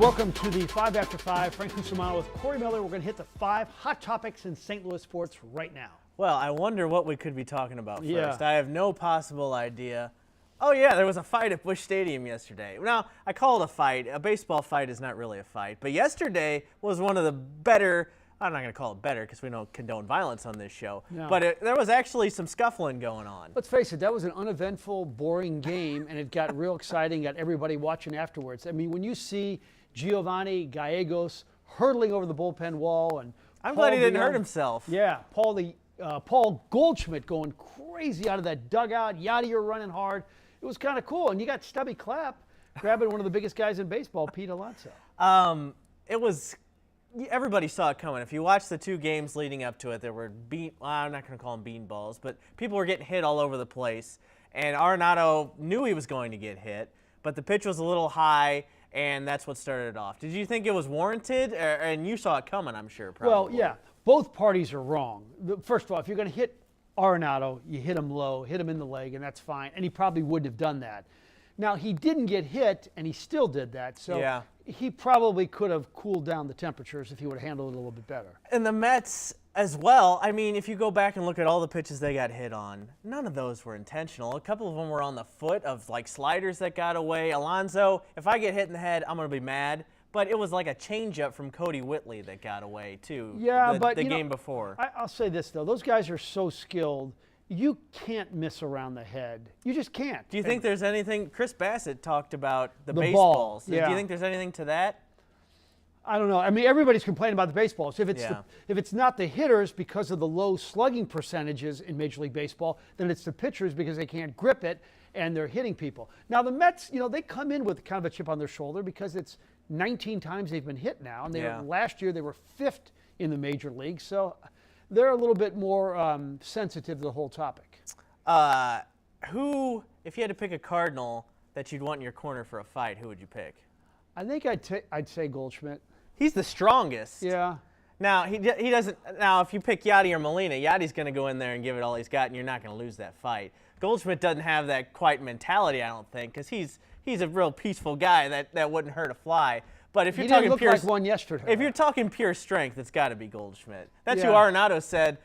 welcome to the 5 After 5. Frank Cusimano with Corey Miller. We're going to hit the 5 hot topics in St. Louis sports right now. Well, I wonder what we could be talking about first. Yeah. I have no possible idea. Oh, yeah, there was a fight at Busch Stadium yesterday. Now, I call it a fight. A baseball fight is not really a fight. But yesterday was one of the better, I'm not going to call it better because we don't condone violence on this show. No. But there was actually some scuffling going on. Let's face it, that was an uneventful, boring game, and it got real exciting, got everybody watching afterwards. I mean, when you see Giovanni Gallegos hurtling over the bullpen wall, and I'm glad he didn't hurt himself. Yeah, Paul Goldschmidt going crazy out of that dugout, Yadier running hard. It was kind of cool, and you got Stubby Clapp grabbing one of the biggest guys in baseball, Pete Alonso. Everybody saw it coming. If you watch the two games leading up to it, there were I'm not going to call them beanballs, but people were getting hit all over the place. And Arenado knew he was going to get hit, but the pitch was a little high, and that's what started it off. Did you think it was warranted? And you saw it coming, I'm sure, probably. Well, yeah. Both parties are wrong. First of all, if you're going to hit Arenado, you hit him low, hit him in the leg, and that's fine. And he probably wouldn't have done that. Now, he didn't get hit, and he still did that. So yeah. He probably could have cooled down the temperatures if he would have handled it a little bit better. And the Mets as well. I mean, if you go back and look at all the pitches they got hit on, none of those were intentional. A couple of them were on the foot of like sliders that got away. Alonso, if I get hit in the head, I'm going to be mad. But it was like a changeup from Cody Whitley that got away, too. Yeah, but the game before. I'll say this, though. Those guys are so skilled. You can't miss around the head. You just can't. Do you think there's anything? Chris Bassett talked about the ball, baseballs. yeah. Do you think there's anything to that? I don't know. I mean, everybody's complaining about the baseballs. If it's not the hitters because of the low slugging percentages in Major League Baseball, then it's the pitchers because they can't grip it and they're hitting people. Now, the Mets, they come in with kind of a chip on their shoulder because it's 19 times they've been hit now. And last year they were 5th in the major league. So they're a little bit more sensitive to the whole topic. If you had to pick a Cardinal that you'd want in your corner for a fight, who would you pick? I think I'd say Goldschmidt. He's the strongest. Yeah. Now, he doesn't. Now, if you pick Yadi or Molina, Yadi's going to go in there and give it all he's got, and you're not going to lose that fight. Goldschmidt doesn't have that quiet mentality, I don't think, because he's a real peaceful guy that wouldn't hurt a fly. But if you're talking look pure, like one yesterday. If you're talking pure strength, it's got to be Goldschmidt. That's Yeah. who Arenado said.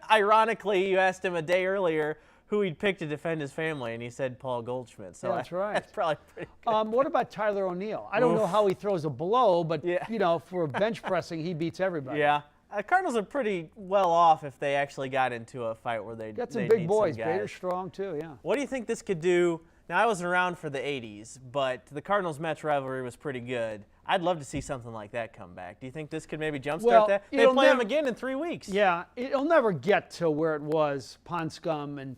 Ironically, you asked him a day earlier who he'd pick to defend his family, and he said Paul Goldschmidt. So yeah, that's right. That's probably pretty good. What about Tyler O'Neill? I don't know how he throws a blow, but Yeah. For bench pressing, he beats everybody. Yeah. Cardinals are pretty well off if they actually got into a fight where Got some they'd big need boys. some guys. Bader's strong too. Yeah. What do you think this could do? Now, I wasn't around for the 80s, but the Cardinals-Mets rivalry was pretty good. I'd love to see something like that come back. Do you think this could maybe jumpstart that? They play them again in 3 weeks. Yeah, it'll never get to where it was, Pond Scum, and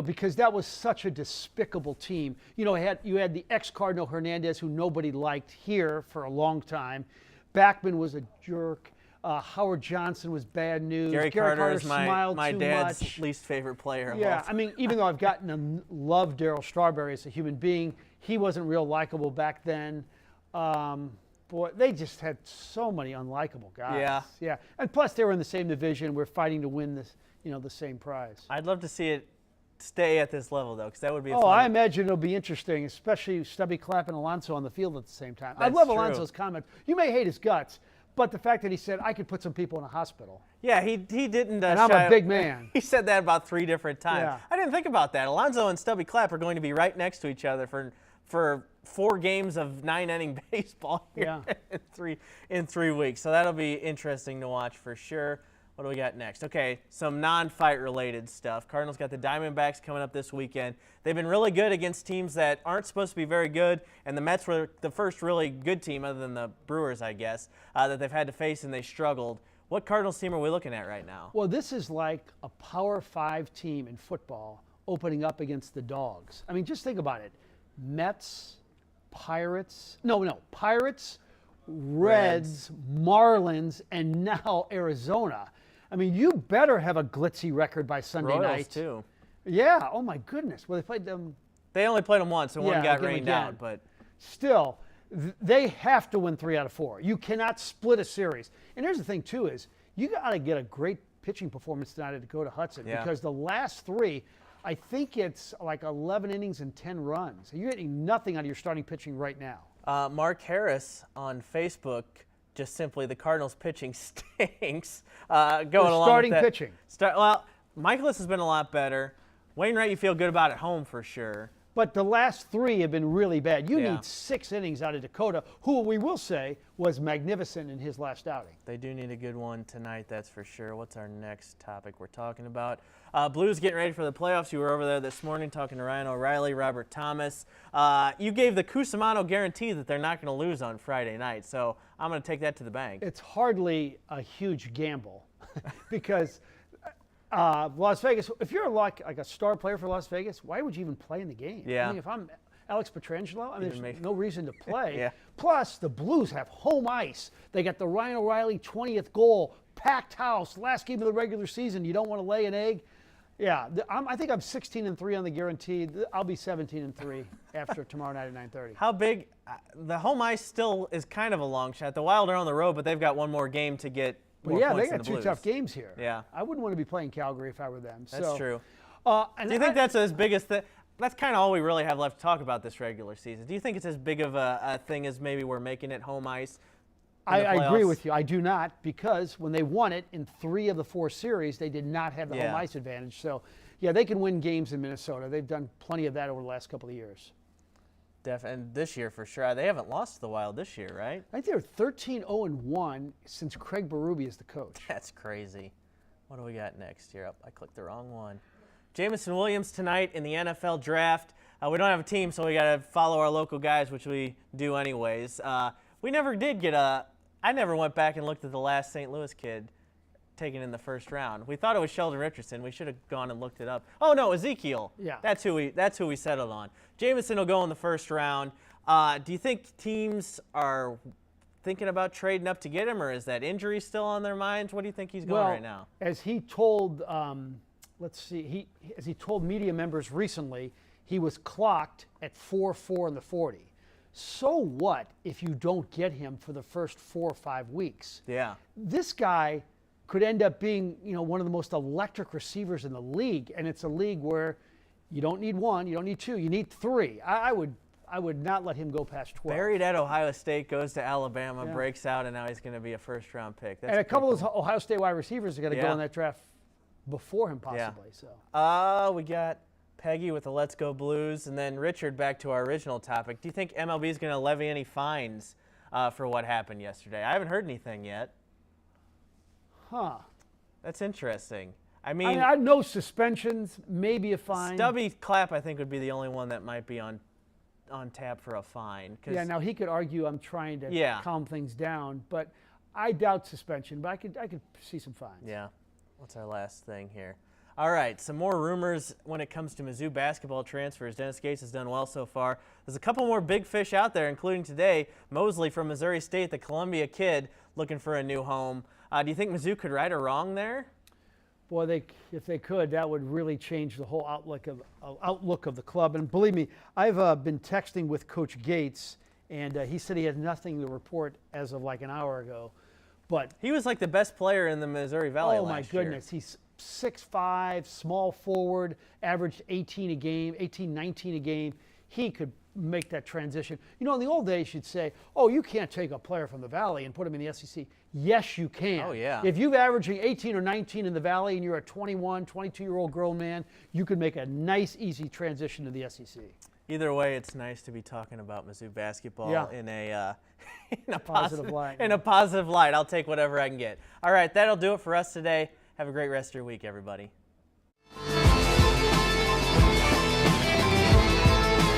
because that was such a despicable team. You had the ex-Cardinal Hernandez, who nobody liked here for a long time. Backman was a jerk. Howard Johnson was bad news. Gary Carter is smiled my too dad's much. least favorite player. Yeah, I mean, even though I've gotten to love Darryl Strawberry as a human being, he wasn't real likable back then. Boy, they just had so many unlikable guys. Yeah. And plus, they were in the same division. We're fighting to win this, the same prize. I'd love to see it stay at this level, though, because that would be a fun. I imagine it'll be interesting, especially Stubby Clapp and Alonso on the field at the same time. I That's love true. Alonso's comment. You may hate his guts, but the fact that he said, I could put some people in a hospital. Yeah, he didn't. And I'm a big man. He said that about 3 different times. Yeah. I didn't think about that. Alonso and Stubby Clapp are going to be right next to each other for 4 games of 9-inning baseball here in 3 weeks. So that'll be interesting to watch for sure. What do we got next? Okay, some non-fight related stuff. Cardinals got the Diamondbacks coming up this weekend. They've been really good against teams that aren't supposed to be very good, and the Mets were the first really good team, other than the Brewers, I guess, that they've had to face, and they struggled. What Cardinals team are we looking at right now? Well, this is like a Power 5 team in football opening up against the Dogs. I mean, just think about it. Mets, Pirates, Reds, Marlins, and now Arizona. I mean, you better have a glitzy record by Sunday Royals, night. too. Yeah. Oh, my goodness. Well, they played them. They only played them once, and one got rained again. out. But still, they have to win 3 out of 4. You cannot split a series. And here's the thing, too, is you got to get a great pitching performance tonight at Dakota Hudson because the last 3, I think it's like 11 innings and 10 runs. You're getting nothing out of your starting pitching right now. Mark Harris on Facebook, just simply the Cardinals pitching stinks. Going along starting with that. pitching. Well, Michaelis has been a lot better. Wainwright, you feel good about at home for sure. But the last 3 have been really bad. You Yeah. need 6 innings out of Dakota, who we will say was magnificent in his last outing. They do need a good one tonight, that's for sure. What's our next topic we're talking about? Blues getting ready for the playoffs. You were over there this morning talking to Ryan O'Reilly, Robert Thomas. You gave the Cusimano guarantee that they're not going to lose on Friday night, so I'm going to take that to the bank. It's hardly a huge gamble because Las Vegas, if you're like a star player for Las Vegas, why would you even play in the game? Yeah. I mean, if I'm Alex Petrangelo, there's no reason to play. Yeah. Plus, the Blues have home ice. They got the Ryan O'Reilly 20th goal, packed house, last game of the regular season. You don't want to lay an egg. Yeah, I think I'm 16-3 on the guarantee. I'll be 17-3 after tomorrow night at 9:30. How big? The home ice still is kind of a long shot. The Wild are on the road, but they've got one more game to get more Well, yeah, points they got than the 2 Blues. tough games here. Yeah. I wouldn't want to be playing Calgary if I were them. That's true. And Do you think that's as big as that's kind of all we really have left to talk about this regular season? Do you think it's as big of a thing as maybe we're making it home ice? I agree with you. I do not, because when they won it in 3 of the 4 series, they did not have the home ice advantage. So, yeah, they can win games in Minnesota. They've done plenty of that over the last couple of years. And this year for sure. They haven't lost to the Wild this year, right? I think they're 13-0-1 since Craig Berube is the coach. That's crazy. What do we got next here? I clicked the wrong one. Jamison Williams tonight in the NFL draft. We don't have a team, so we got to follow our local guys, which we do anyways. We never did get I never went back and looked at the last St. Louis kid taken in the first round. We thought it was Sheldon Richardson. We should have gone and looked it up. Oh no, Ezekiel. Yeah. That's who we settled on. Jamison will go in the first round. Do you think teams are thinking about trading up to get him, or is that injury still on their minds? What do you think he's going right now? As he told, as he told media members recently, he was clocked at 4.4 in the 40. So what if you don't get him for the first 4 or 5 weeks? Yeah. This guy could end up being, one of the most electric receivers in the league, and it's a league where you don't need 1, you don't need 2, you need 3. I would not let him go past 12. Buried at Ohio State, goes to Alabama, breaks out, and now he's going to be a first-round pick. That's and a couple cool. of Ohio State wide receivers are going to go in that draft before him, possibly. So. We got Peggy with the Let's Go Blues, and then Richard, back to our original topic. Do you think MLB is going to levy any fines for what happened yesterday? I haven't heard anything yet. Huh. That's interesting. I no suspensions, maybe a fine. Stubby Clapp, I think, would be the only one that might be on tap for a fine. Yeah, now he could argue I'm trying to calm things down, but I doubt suspension, but I could see some fines. Yeah. What's our last thing here? All right, some more rumors when it comes to Mizzou basketball transfers. Dennis Gates has done well so far. There's a couple more big fish out there, including today, Mosley from Missouri State, the Columbia kid, looking for a new home. Do you think Mizzou could right or wrong there? Boy, if they could, that would really change the whole outlook of the club. And believe me, I've been texting with Coach Gates, and he said he had nothing to report as of like an hour ago. But he was like the best player in the Missouri Valley last year. Oh, my goodness. He's 6'5", small forward, averaged 18, 19 a game. He could make that transition. In the old days, you'd say, oh, you can't take a player from the Valley and put him in the SEC. Yes, you can. Oh, yeah. If you're averaging 18 or 19 in the Valley and you're a 21, 22-year-old grown man, you could make a nice, easy transition to the SEC. Either way, it's nice to be talking about Mizzou basketball in a positive light. In a positive light. I'll take whatever I can get. All right, that'll do it for us today. Have a great rest of your week, everybody.